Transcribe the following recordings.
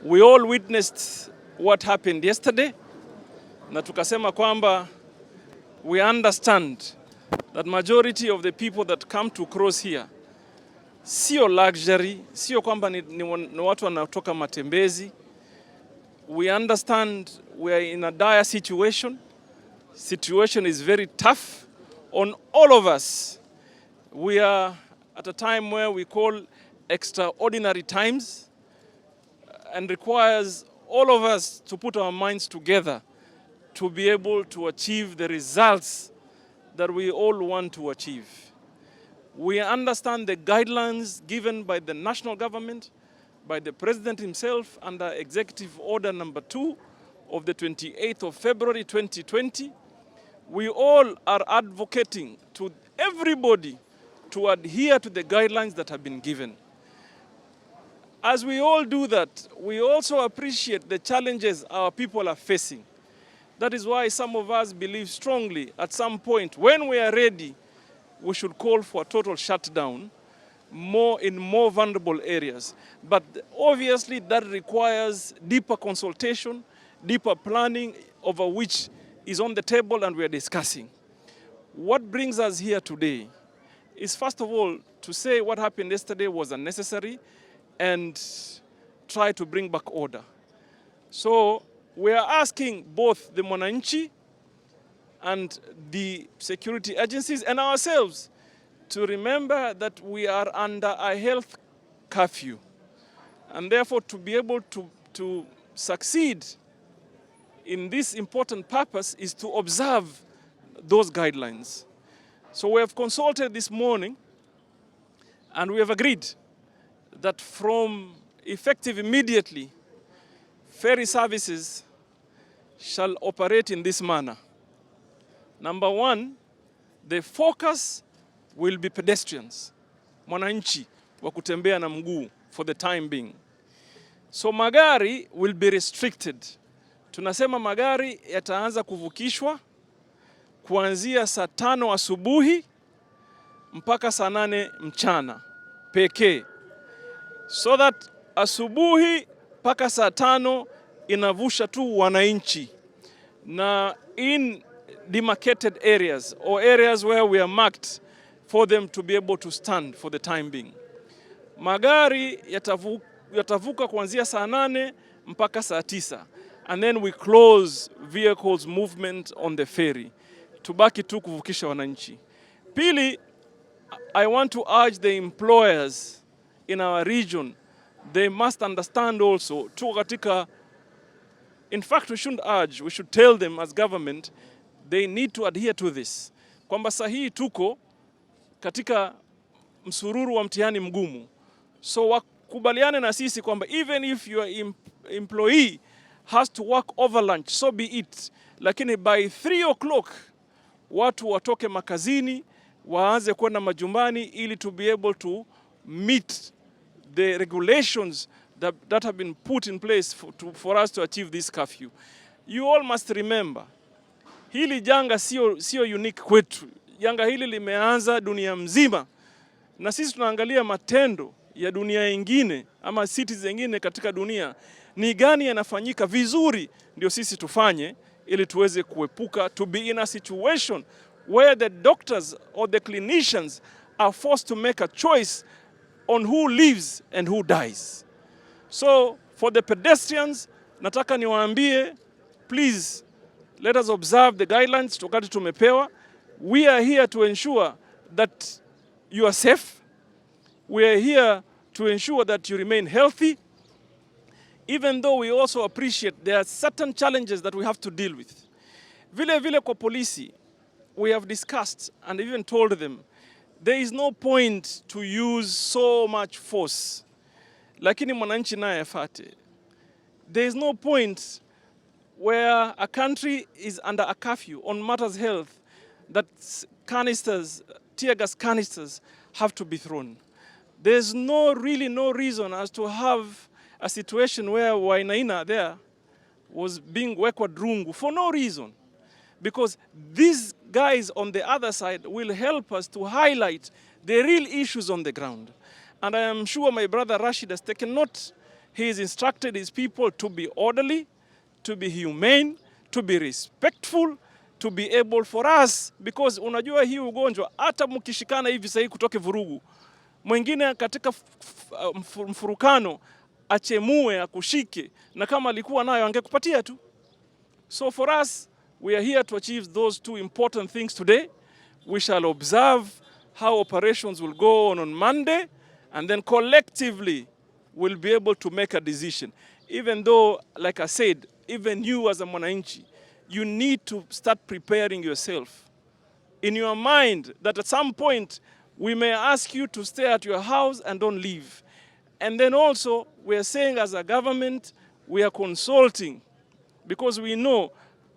We all witnessed what happened yesterday, na tukasema kwamba we understand that majority of the people that come to cross here sio luxury, sio kwamba ni watu wanatoka matembezi. We understand we are in a dire situation. Situation is very tough on all of us. We are at a time where we call extraordinary times and requires all of us to put our minds together to be able to achieve the results that we all want to achieve. We understand the guidelines given by the national government, by the President himself under Executive Order number 2 of the 28th of February 2020. We all are advocating to everybody to adhere to the guidelines that have been given. As we all do that, we also appreciate the challenges our people are facing. That is why some of us believe strongly at some point, when we are ready, we should call for a total shutdown in more vulnerable areas. But obviously that requires deeper consultation, deeper planning, over which is on the table and we are discussing. What brings us here today is, first of all, to say what happened yesterday was unnecessary and try to bring back order. So we are asking both the Mwananchi and the security agencies and ourselves to remember that we are under a health curfew, and therefore to be able to succeed in this important purpose is to observe those guidelines. So we have consulted this morning and we have agreed that from effective immediately, ferry services shall operate in this manner. Number one, the focus will be pedestrians, mwananchi wa kutembea na mguu for the time being. So magari will be restricted. Tunasema magari yataanza kuvukishwa kuanzia saa 5 asubuhi mpaka saa 8 mchana pekee. So that asubuhi mpaka saa 5 inavusha tu wananchi, na in demarcated areas or areas where we are marked for them to be able to stand for the time being. Magari yatavuka kuanzia saa 8 mpaka saa 9, and then we close vehicles movement on the ferry. Tubaki tu kuvukisha wananchi. Pili, I want to urge the employers in our region, they must understand also, in fact we shouldn't urge, we should tell them as government, they need to adhere to this. Kwamba sahihi tuko katika msururu wa mtihani mgumu. So wakubaliane na sisi kwamba even if your employee has to work over lunch, so be it. Lakini by 3 o'clock, watu watoke makazini, waanze kwenda majumbani ili to be able to meet the regulations that have been put in place for us to achieve this curfew. You all must remember, hili janga sio unique kwetu. Janga hili limeanza dunia mzima, na sisi tunaangalia matendo ya dunia ingine ama cities zingine katika dunia, ni gani yanafanyika vizuri ndio sisi tufanye ili tuweze kuepuka to be in a situation where the doctors or the clinicians are forced to make a choice on who lives and who dies. So for the pedestrians, nataka niwaambie, please let us observe the guidelines tukati tumepewa. We are here to ensure that you are safe. We are here to ensure that you remain healthy, even though we also appreciate there are certain challenges that we have to deal with. Vile kwa polisi, we have discussed and even told them there is no point to use so much force. Lakini mwananchi naye afate. There is no point where a country is under a curfew on matters health that canisters, tear gas canisters have to be thrown. There's really no reason as to have a situation where Wainaina there was being wekwa drungu for no reason. Because these guys on the other side will help us to highlight the real issues on the ground. And I am sure my brother Rashid has taken note He has instructed his people to be orderly, to be humane, to be respectful, to be able for us, because unajua hii ugonjwa hata mkishikana hivi sasa kutoke vurugu, mwingine katika mfurukano achemue akushike, na kama alikuwa nayo angekupatia tu. So for us, we are here to achieve those two important things today. We shall observe how operations will go on Monday, and then collectively we'll be able to make a decision. Even though, like I said, even you as a mwananchi, you need to start preparing yourself in your mind that at some point we may ask you to stay at your house and don't leave. And then also we are saying as a government, we are consulting, because we know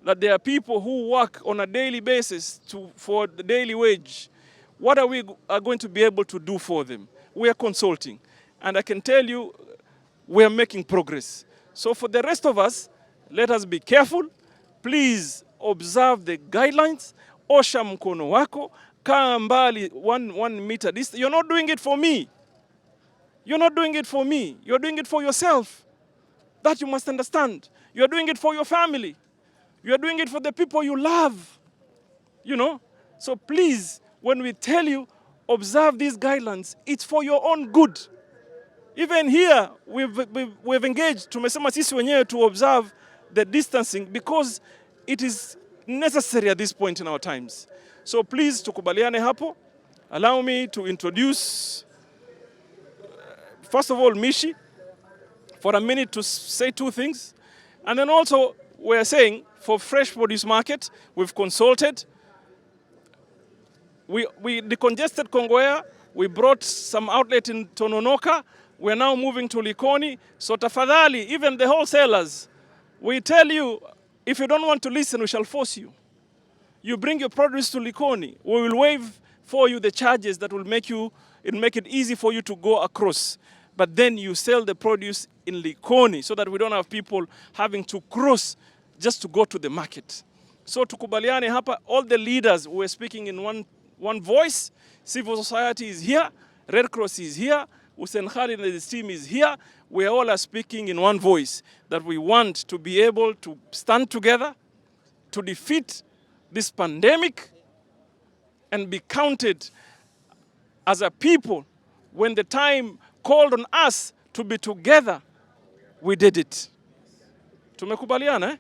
that there are people who work on a daily basis for the daily wage. What are we going to be able to do for them? We are consulting. And I can tell you, we are making progress. So for the rest of us, let us be careful. Please observe the guidelines. Osha mkono wako. Kaa mbali 1 meter distance. You're not doing it for me. You're not doing it for me. You're doing it for yourself. That you must understand. You're doing it for your family. You're doing it for the people you love. You know? So please, when we tell you, observe these guidelines, it's for your own good. Even here, we've engaged, tumesema sisi wenyewe to observe the distancing because it is necessary at this point in our times. So please, tukubaliane hapo. Allow me to introduce, first of all, Mishi, for a minute to say two things. And then also, we're saying, for fresh produce market, we've consulted. We decongested Kongowea. We brought some outlet in Tononoka. We're now moving to Likoni. So tafadhali, even the wholesalers, we tell you, if you don't want to listen, we shall force you. You bring your produce to Likoni. We will waive for you the charges that will make it easy for you to go across. But then you sell the produce in Likoni so that we don't have people having to cross just to go to the market. So tukubaliane hapa, all the leaders were speaking in one voice. Civil society is here. Red Cross is here. Hussein Khalid and his team is here. We all are speaking in one voice that we want to be able to stand together to defeat this pandemic and be counted as a people. When the time called on us to be together, we did it. Tumekubaliana, eh?